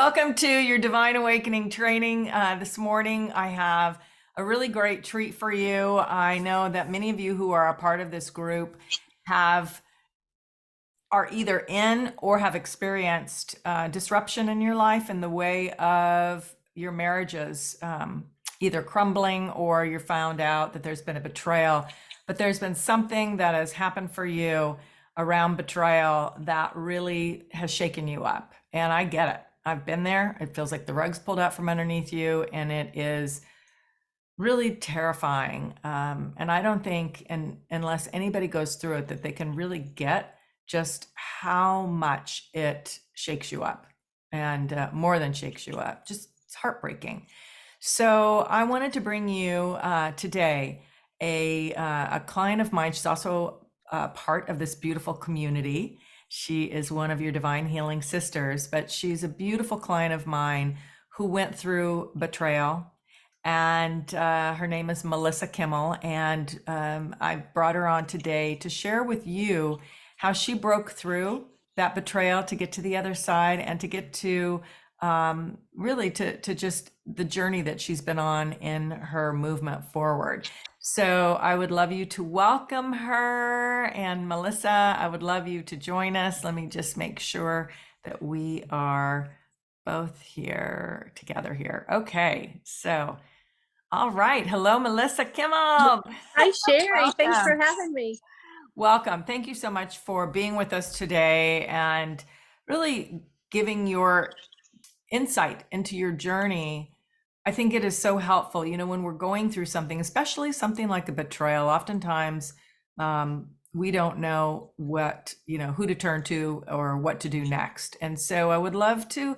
Welcome to your Divine Awakening training. This morning, I have a really great treat for you. I know that many of you who are a part of this group are either in or have experienced disruption in your life in the way of your marriages, either crumbling or you found out that there's been a betrayal. But there's been something that has happened for you around betrayal that really has shaken you up. And I get it. I've been there. It feels like the rug's pulled out from underneath you, and it is really terrifying. And I don't think, unless anybody goes through it, that they can really get just how much it shakes you up, and more than shakes you up. Just it's heartbreaking. So I wanted to bring you today a client of mine. She's also part of this beautiful community. She is one of your divine healing sisters, but she's a beautiful client of mine who went through betrayal. And her name is Mylissa Kimmel. And I brought her on today to share with you how she broke through that betrayal to get to the other side and to get to really to just the journey that she's been on in her movement forward. So I would love you to welcome her. And Mylissa, I would love you to join us. Let me just make sure that we are both here together here. Okay, so all right. Hello, Mylissa Kimmel. Hi, Sherry. Thanks for Welcome. having me. Welcome. Thank you so much for being with us today and really giving your insight into your journey. I think it is so helpful, when we're going through something, especially something like a betrayal. Oftentimes, we don't know who to turn to or what to do next. And so I would love to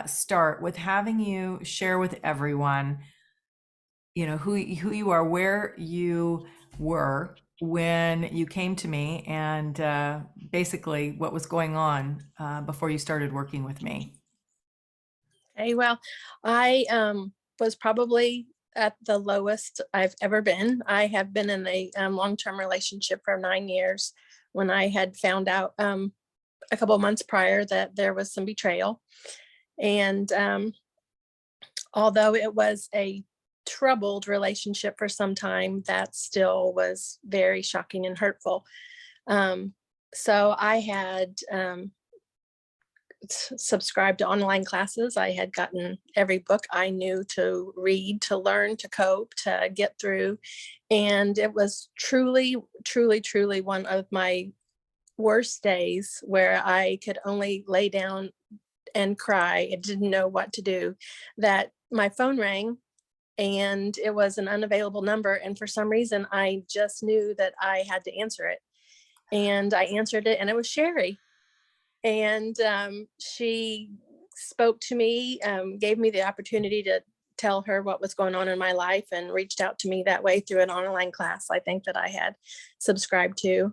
start with having you share with everyone, who you are, where you were when you came to me, and basically what was going on before you started working with me. Hey, well, I was probably at the lowest I've ever been. I have been in a long-term relationship for 9 years when I had found out a couple of months prior that there was some betrayal. And although it was a troubled relationship for some time, that still was very shocking and hurtful. So I had subscribed to online classes. I had gotten every book I knew to read, to learn, to cope, to get through. And it was truly, truly, truly one of my worst days where I could only lay down and cry. I didn't know what to do. That my phone rang and it was an unavailable number. And for some reason, I just knew that I had to answer it. And I answered it, and it was Sherry. And she spoke to me, gave me the opportunity to tell her what was going on in my life, and reached out to me that way through an online class I think that I had subscribed to.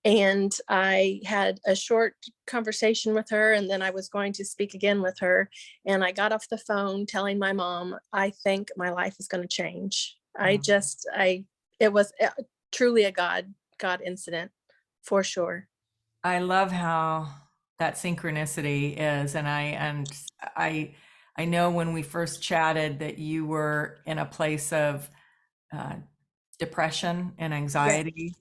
And I had a short conversation with her, and then I was going to speak again with her. And I got off the phone telling my mom, I think my life is going to change. It was truly a God incident for sure. I love how that synchronicity is, and I know when we first chatted that you were in a place of depression and Yes. anxiety,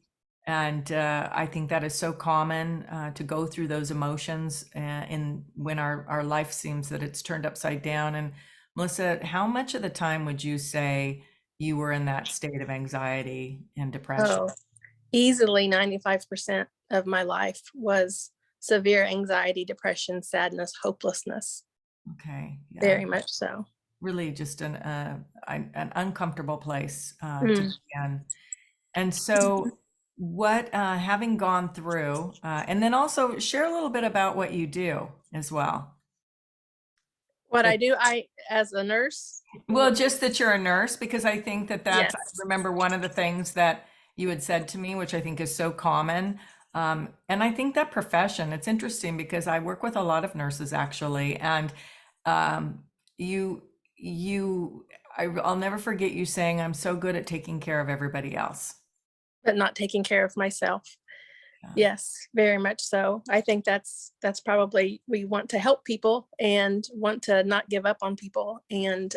and I think that is so common to go through those emotions in when our life seems that it's turned upside down. And Melissa, how much of the time would you say you were in that state of anxiety and depression? Oh, easily 95% of my life was severe anxiety, depression, sadness, hopelessness. Okay, yeah. Very much so. Really just an uncomfortable place to Mm. be in. And so what, having gone through, and then also share a little bit about what you do as well. What That, I do, as a nurse. well, just that you're a nurse, because I think that I Yes. remember one of the things that you had said to me, which I think is so common. And I think that profession, it's interesting because I work with a lot of nurses actually, and um, you, I'll never forget you saying, I'm so good at taking care of everybody else. But not taking care of myself. Yeah. Yes, very much so. I think that's probably, we want to help people and want to not give up on people. And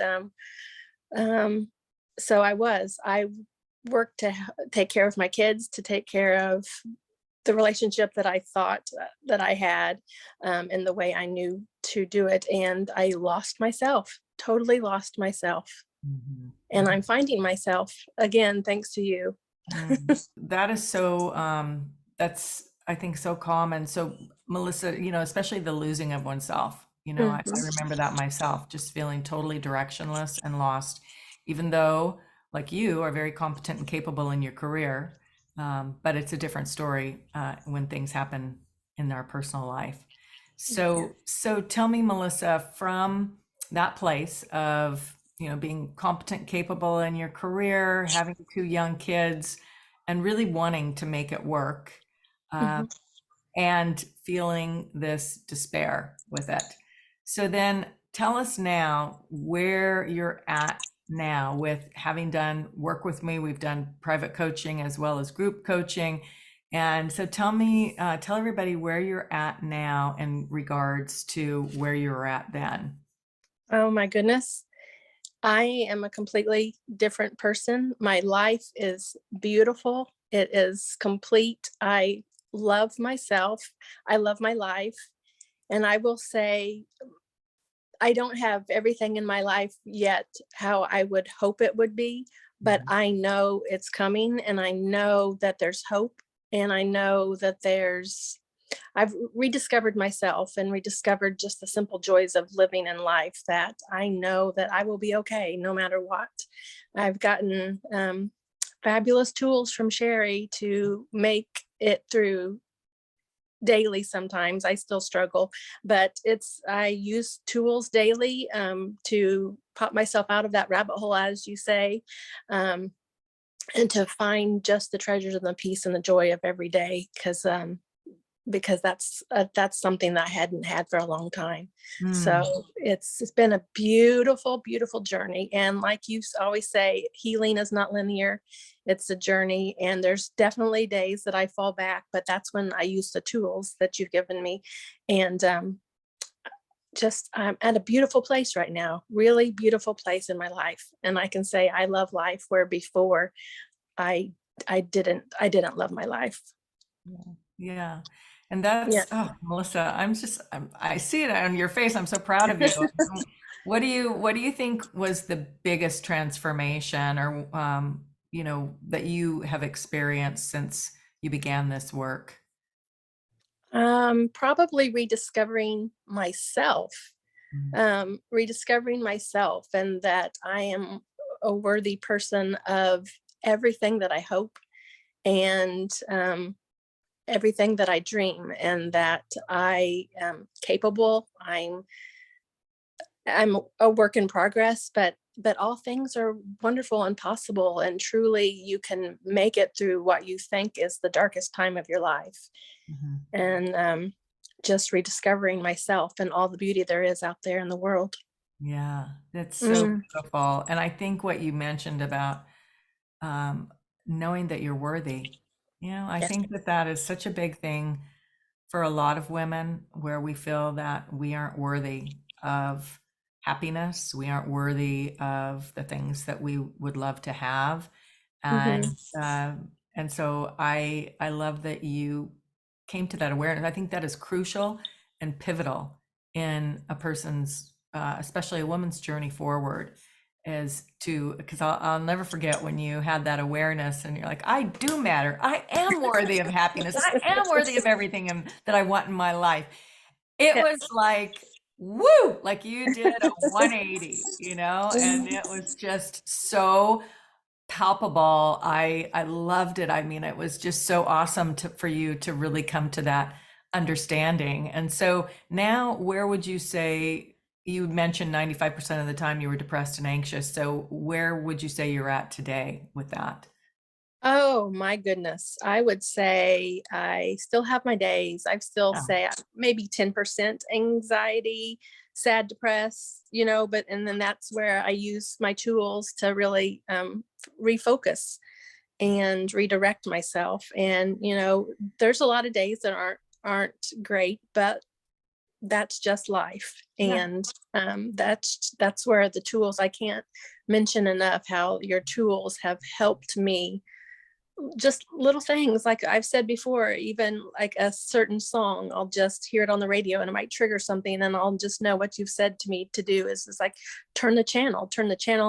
um, so I worked to take care of my kids, to take care of the relationship that I thought that I had, in the way I knew to do it. And I lost myself, totally lost myself. Mhm. And I'm finding myself again, thanks to you. Mm. That is so, that's, I think, so common. So, Melissa, especially the losing of oneself, I Mhm, remember that myself, just feeling totally directionless and lost, even though, like you, are very competent and capable in your career. But it's a different story when things happen in our personal life. So tell me, Melissa, from that place of, being competent, capable in your career, having two young kids, and really wanting to make it work, uh, mhm. and feeling this despair with it. So then tell us now where you're at now with having done work with me. We've done private coaching as well as group coaching. And so tell everybody where you're at now in regards to where you were at then. Oh my goodness. I am a completely different person. My life is beautiful. It is complete. I love myself. I love my life. And I will say, I don't have everything in my life yet how I would hope it would be, but Mhm. I know it's coming, and I know that there's hope, and I know that I've rediscovered myself and rediscovered just the simple joys of living in life, that I know that I will be okay no matter what. I've gotten fabulous tools from Sherry to make it through daily. Sometimes I still struggle, but I use tools daily to pop myself out of that rabbit hole, as you say, um, and to find just the treasures and the peace and the joy of every day, because that's something that I hadn't had for a long time. Mm, So it's been a beautiful, beautiful journey. And like you always say, healing is not linear. It's a journey, and there's definitely days that I fall back, but that's when I use the tools that you've given me. And just I'm at a beautiful place right now, really beautiful place in my life. And I can say I love life where before I I didn't love my life. yeah. Yeah. And Yeah. Melissa, I see it on your face. I'm so proud of you. What do you think was the biggest transformation or, that you have experienced since you began this work? Probably rediscovering myself, and that I am a worthy person of everything that I hope, and everything that I dream, and that I am capable. I'm a work in progress, but all things are wonderful and possible, and truly you can make it through what you think is the darkest time of your life. Mhm. And just rediscovering myself and all the beauty there is out there in the world. Yeah, that's so Mm, beautiful. And I think what you mentioned about um, knowing that you're worthy, I yes. think that that is such a big thing for a lot of women where we feel that we aren't worthy of happiness, we aren't worthy of the things that we would love to have. Hmm. And so I love that you came to that awareness. I think that is crucial and pivotal in a person's, especially a woman's journey forward, is to, because I'll never forget when you had that awareness and you're like, I do matter. I am worthy of happiness. I am worthy of everything that I want in my life. It Yes. was like, woo, like you did a 180, and Mhm. it was just so palpable. I loved it. I mean, it was just so awesome for you to really come to that understanding. And so now, where would you say, you mentioned 95% of the time you were depressed and anxious. So where would you say you're at today with that? Oh my goodness. I would say I still have my days. I still Yeah. say maybe 10% anxiety, sad, depressed, and then that's where I use my tools to really refocus. and redirect myself. And, there's a lot of days that aren't great, but that's just life. Yeah. And that's where the tools, I can't mention enough how your tools have helped me. Just little things, like I've said before, even like a certain song, I'll just hear it on the radio and it might trigger something, and I'll just know what you've said to me to do is like turn the channel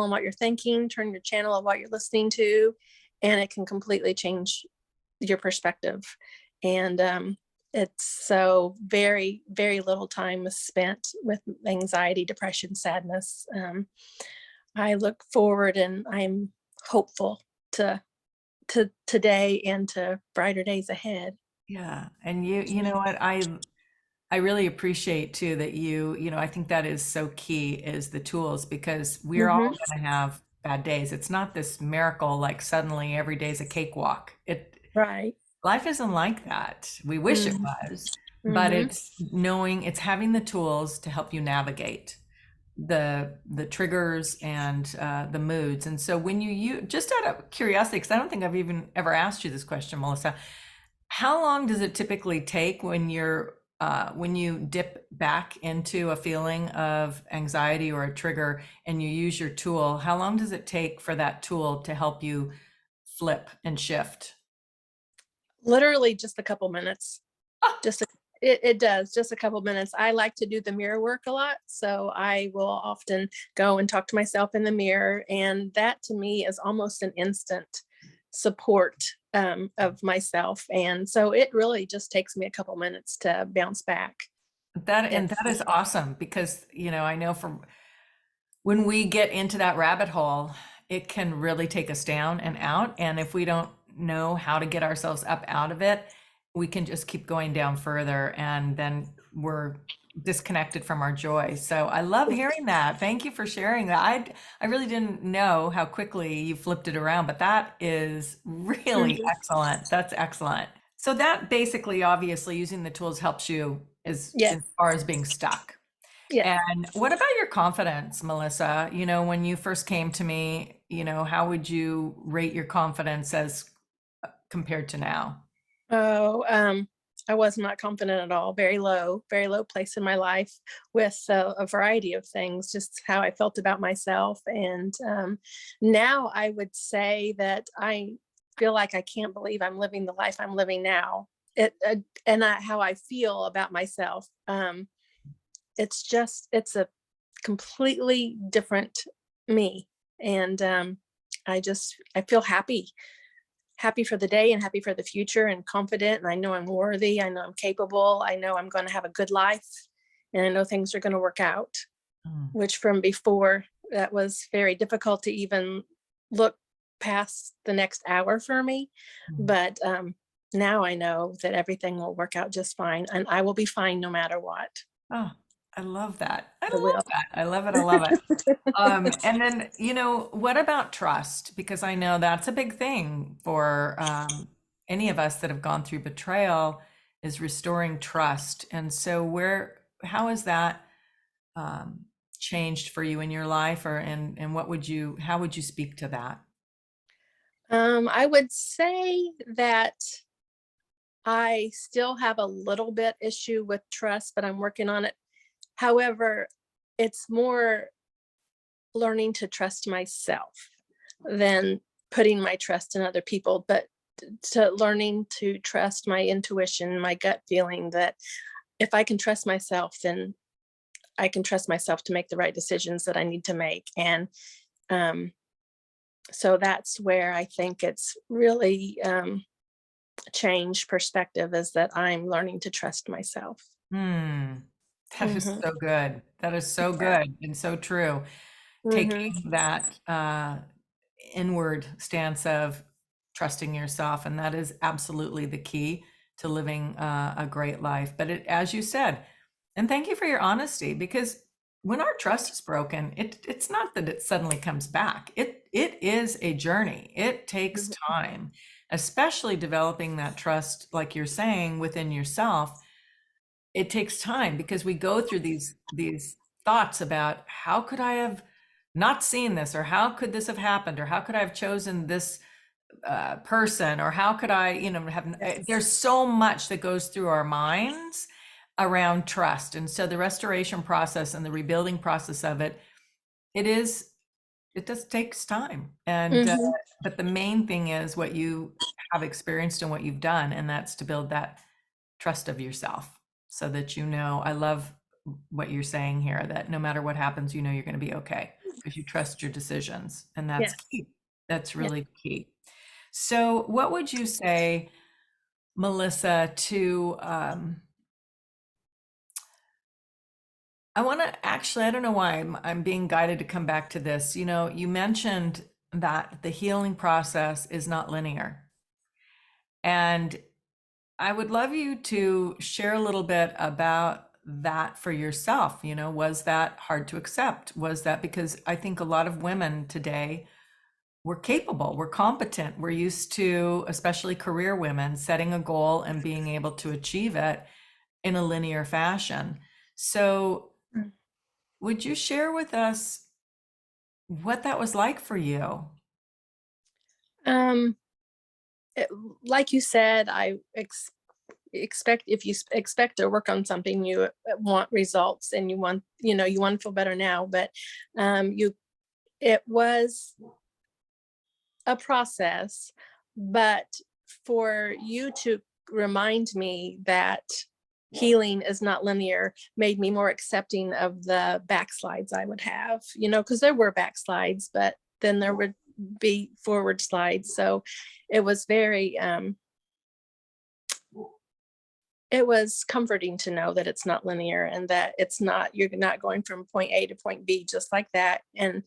on what you're thinking, turn your channel on what you're listening to, and it can completely change your perspective. And it's so very, very little time is spent with anxiety, depression, sadness. I look forward and I'm hopeful to today and to brighter days ahead. Yeah. And you know what, I really appreciate too that I think that is so key, is the tools, because we're all Hmm. going to have bad days. It's not this miracle like suddenly every day's a cakewalk. Right. Life isn't like that. We wish it was, but Mm-hmm. it's having the tools to help you navigate the triggers and the moods. And so when you just out of curiosity, because I don't think I've even ever asked you this question, Mylissa, how long does it typically take when you dip back into a feeling of anxiety or a trigger and you use your tool? How long does it take for that tool to help you flip and shift? Literally just a couple minutes. Ah, Just it does just a couple minutes. I like to do the mirror work a lot, so I will often go and talk to myself in the mirror, and that to me is almost an instant support of myself. And so it really just takes me a couple minutes to bounce back. that It's is awesome, because I know from when we get into that rabbit hole, it can really take us down and out. And if we don't know how to get ourselves up out of it, we can just keep going down further, and then we're disconnected from our joy. So I love hearing that. Thank you for sharing that. I really didn't know how quickly you flipped it around, but that is really Mhm. excellent. That's excellent. So that basically, obviously, using the tools helps you as Yes, far as being stuck. yes. And what about your confidence, Mylissa? When you first came to me, how would you rate your confidence as compared to now? Oh, I was not confident at all. Very low place in my life with a variety of things, just how I felt about myself. And now I would say that I feel like I can't believe I'm living the life I'm living now. How I feel about myself. It's a completely different me. And I feel happy for the day and happy for the future and confident. And I know I'm worthy. I know I'm capable. I know I'm going to have a good life. And I know things are going to work out, Mm, which from before, that was very difficult to even look past the next hour for me. mm. But now I know that everything will work out just fine, and I will be fine no matter what. Oh, I love that. I I love will. that. I love it. I love it. And then, what about trust? Because I know that's a big thing for any of us that have gone through betrayal, is restoring trust. And so how has that um, changed for you in your life, and how would you speak to that? I would say that I still have a little bit issue with trust, but I'm working on it. However, it's more learning to trust myself than putting my trust in other people, but to learning to trust my intuition, my gut feeling that if I can trust myself, then I can trust myself to make the right decisions that I need to make. And um, so that's where I think it's really changed perspective, is that I'm learning to trust myself. Hmm. That is Hmm. so good. That is so Yeah. good and so true. Hmm. Taking that inward stance of trusting yourself, and that is absolutely the key to living a great life. But as you said, and thank you for your honesty, because when our trust is broken, it's not that it suddenly comes back. It is a journey. It takes time, especially developing that trust, like you're saying, within yourself. It takes time, because we go through these thoughts about, how could I have not seen this, or how could this have happened, or how could I have chosen this person, or how could I, have, Yes. there's so much that goes through our minds around trust. And so the restoration process and the rebuilding process of it, it just takes time. And, Hmm. but the main thing is what you have experienced and what you've done. And that's to build that trust of yourself so that, I love what you're saying here, that no matter what happens, you're going to be okay because you trust your decisions. And that's Yes. key. That's Yes. really key. So what would you say, Mylissa, to, I want to actually, I don't know why I'm being guided to come back to this. You mentioned that the healing process is not linear. And I would love you to share a little bit about that for yourself. Was that hard to accept? Was that because I think a lot of women today, we're capable, we're competent, we're used to, especially career women, setting a goal and being able to achieve it in a linear fashion. So would you share with us what that was like for you? Um, it- like you said, expect if you expect to work on something, you want results, and you want to feel better now. But you it was a process, but for you to remind me that healing is not linear made me more accepting of the backslides I would have, because there were backslides, but then there would be forward slides. So it was very, it was comforting to know that it's not linear, and that you're not going from point A to point B just like that. And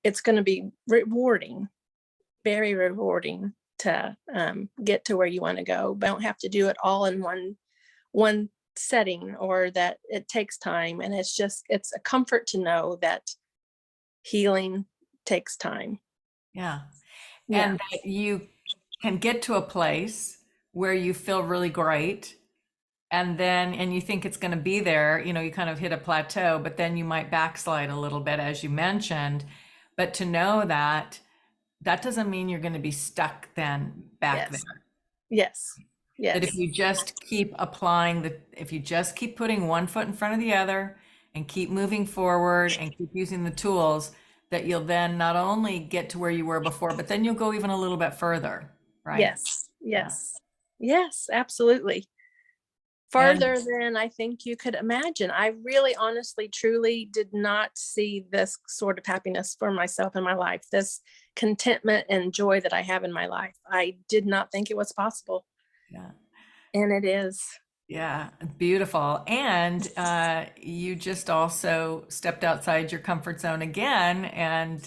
it's going to be rewarding, very rewarding to get to where you want to go, but don't have to do it all in one setting, or that it takes time. And it's a comfort to know that healing takes time. Yeah. Yeah. And that you can get to a place where you feel really great, and you think it's going to be there, you kind of hit a plateau, but then you might backslide a little bit, as you mentioned. But to know that that doesn't mean you're going to be stuck then back Yes. there. Yes. That Yes. if you just keep putting one foot in front of the other and keep moving forward and keep using the tools, that you'll then not only get to where you were before, but then you'll go even a little bit further, right? Yes. Yeah. Yes. Yes, absolutely. And Farther than I think you could imagine. I really, honestly, truly did not see this sort of happiness for myself in my life, this contentment and joy that I have in my life. I did not think it was possible, yeah, and it is. yeah, beautiful. And you just also stepped outside your comfort zone again, and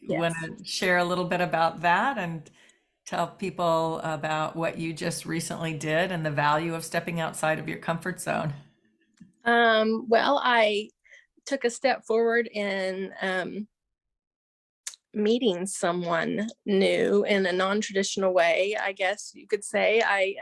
want Yes. to share a little bit about that and tell people about what you just recently did and the value of stepping outside of your comfort zone. Well, I took a step forward in meeting someone new in a non-traditional way, I guess you could say. I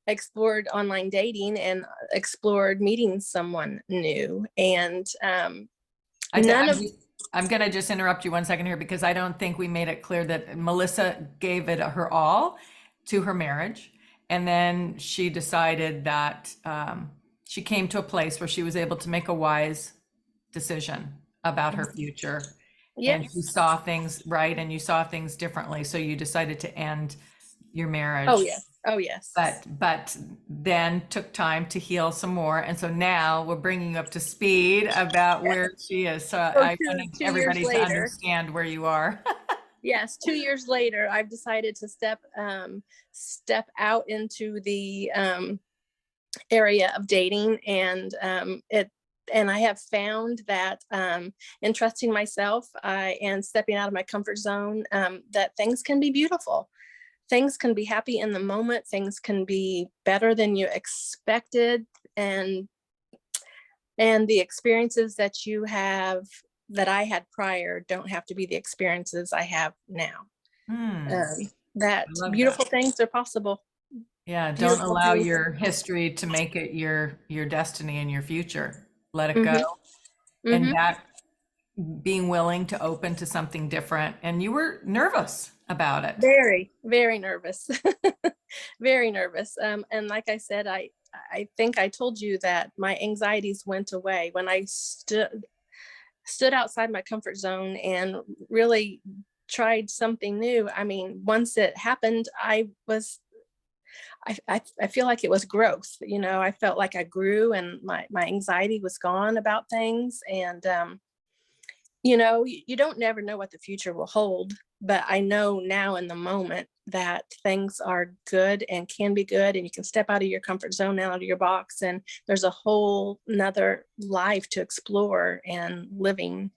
explored online dating and explored meeting someone new, and I, none I'm of just, I'm gonna just interrupt you one second here because I don't think we made it clear that Mylissa gave it her all to her marriage, and then she decided that she came to a place where she was able to make a wise decision about her future, and she yes. saw things right, and you saw things differently, so you decided to end your Oh marriage, yes. Oh yes. but then took time to heal some more. And so now we're bringing you up to speed about Yes. where she is. So So I wanted two years everybody to later, understand where you are. yes, 2 years later, I've decided to step out into the area of dating, and I have found that in trusting myself, and stepping out of my comfort zone, that things can be beautiful. Things can be happy in the moment. Things can be better than you expected, and the experiences that you have, that I had prior, don't have to be the experiences I have now. Hmm, That I love that. beautiful things are possible. Yeah, don't Beautiful allow things. your history to make it your destiny and your future. Let it go. Mm-hmm. And Mm-hmm. that being willing to open to something different. And you were nervous. about it? Very, very nervous. Very nervous. And like I said, I think I told you that my anxieties went away when I stood outside my comfort zone and really tried something new. I mean, once it happened, I feel like it was growth. You know, I felt like I grew and my anxiety was gone about things. And you know, you don't never know what the future will hold, but I know now in the moment that things are good and can be good, and you can step out of your comfort zone, out of your box, and there's a whole nother life to explore and living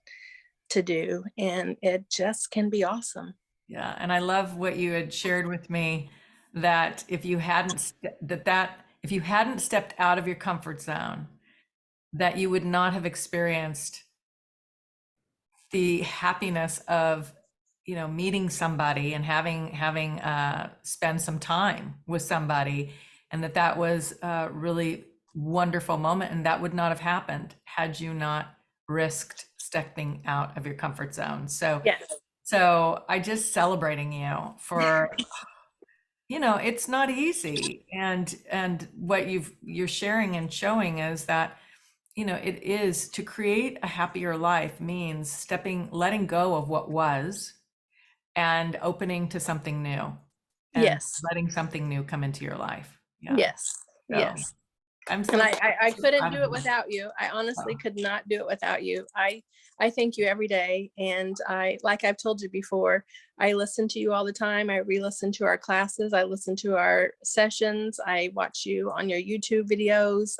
to do, and it just can be awesome. Yeah, and I love what you had shared with me, that if you hadn't if you hadn't stepped out of your comfort zone, that you would not have experienced the happiness of, meeting somebody and having spend some time with somebody, and that was a really wonderful moment, and that would not have happened had you not risked stepping out of your comfort zone. Yes. So I just celebrating you for, it's not easy. And what you're sharing and showing is that, it is to create a happier life means letting go of what was and opening to something new, and Yes. letting something new come into your life. Yeah. Yes. So Yes. I'm And so, I so couldn't proud do of it you. without you. I honestly Oh, could not do it without you. I thank you every day, and like I've told you before, I listen to you all the time. I re-listen to our classes. I listen to our sessions. I watch you on your YouTube videos.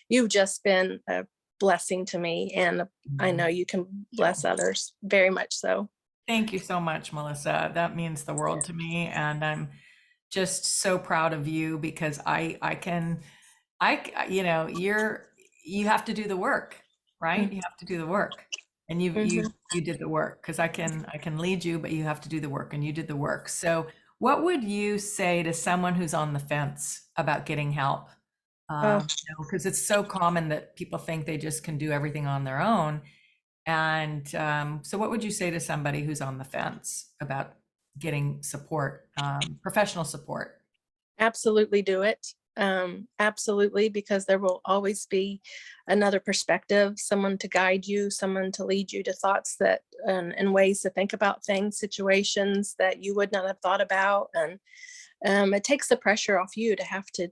You've just been a blessing to me, and I know mm, you can bless others very much so. thank you so much, Melissa. That means the world to me, and I'm just so proud of you because you have to do the work, right? You have to do the work, and Mm-hmm. you did the work, because I can lead you, but you have to do the work, and you did the work. So what would you say to someone who's on the fence about getting help? Oh, Because it's so common that people think they just can do everything on their own. And so what would you say to somebody who's on the fence about getting support, professional support? absolutely do it. Absolutely, because there will always be another perspective, someone to guide you, someone to lead you to thoughts that and ways to think about things, situations that you would not have thought about. And it takes the pressure off you to have to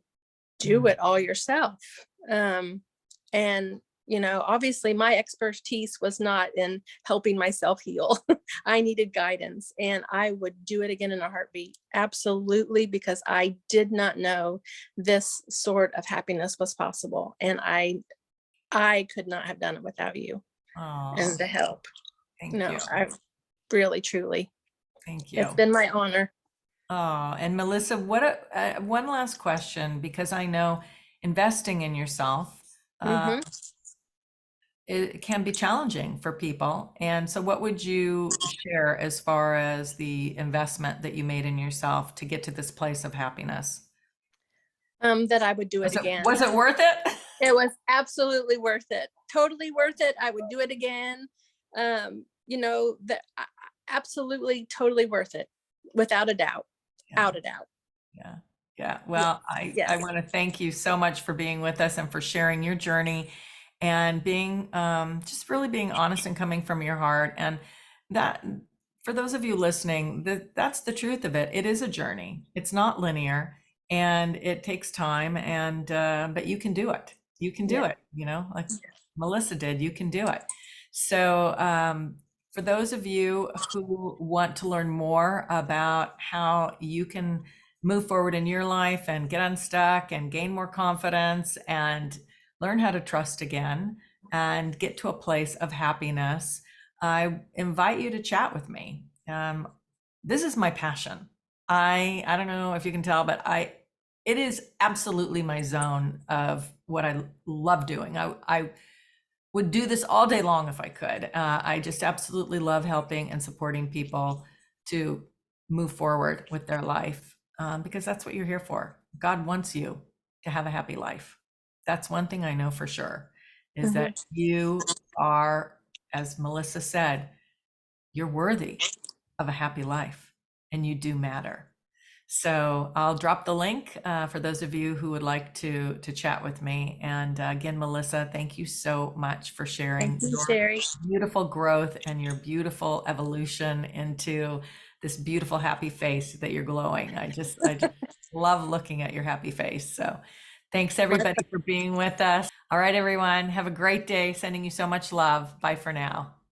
do Mm. it all yourself. Um, and obviously my expertise was not in helping myself heal. I needed guidance, and I would do it again in a heartbeat. Absolutely, because I did not know this sort of happiness was possible, and I could not have done it without you Oh, and the help. thank No, you. I really truly, Thank it's you. been my honor. Oh, and Melissa, one last question, because I know investing in yourself, uh, Hmm. it can be challenging for people. And so what would you share as far as the investment that you made in yourself to get to this place of happiness? That I would do it Was it again. was it worth it? It was absolutely worth it. Totally worth it. I would do it again. That absolutely totally worth it, without a doubt. Yeah. Out a doubt. Yeah. Yeah. Yes. Well, I Yes. want to thank you so much for being with us and for sharing your journey and being just really being honest and coming from your heart. And that, for those of you listening, that's the truth of it. It is a journey. It's not linear, and it takes time, and but you can do it. You can do Yes. it, like Melissa did. You can do it. So for those of you who want to learn more about how you can move forward in your life and get unstuck and gain more confidence and learn how to trust again and get to a place of happiness, I invite you to chat with me. This is my passion. I don't know if you can tell, but it is absolutely my zone of what I love doing. I would do this all day long if I could. I just absolutely love helping and supporting people to move forward with their life, because that's what you're here for. God wants you to have a happy life. That's one thing I know for sure, is Hmm. that you are, as Melissa said, you're worthy of a happy life. and you do matter. So I'll drop the link for those of you who would like to chat with me. And again, Mylissa, thank you so much for Thank sharing you, your Sherry. beautiful growth and your beautiful evolution into this beautiful happy face that you're glowing. I just love looking at your happy face. So thanks My everybody for being with us. All right, everyone, have a great day. Sending you so much love. Bye for now.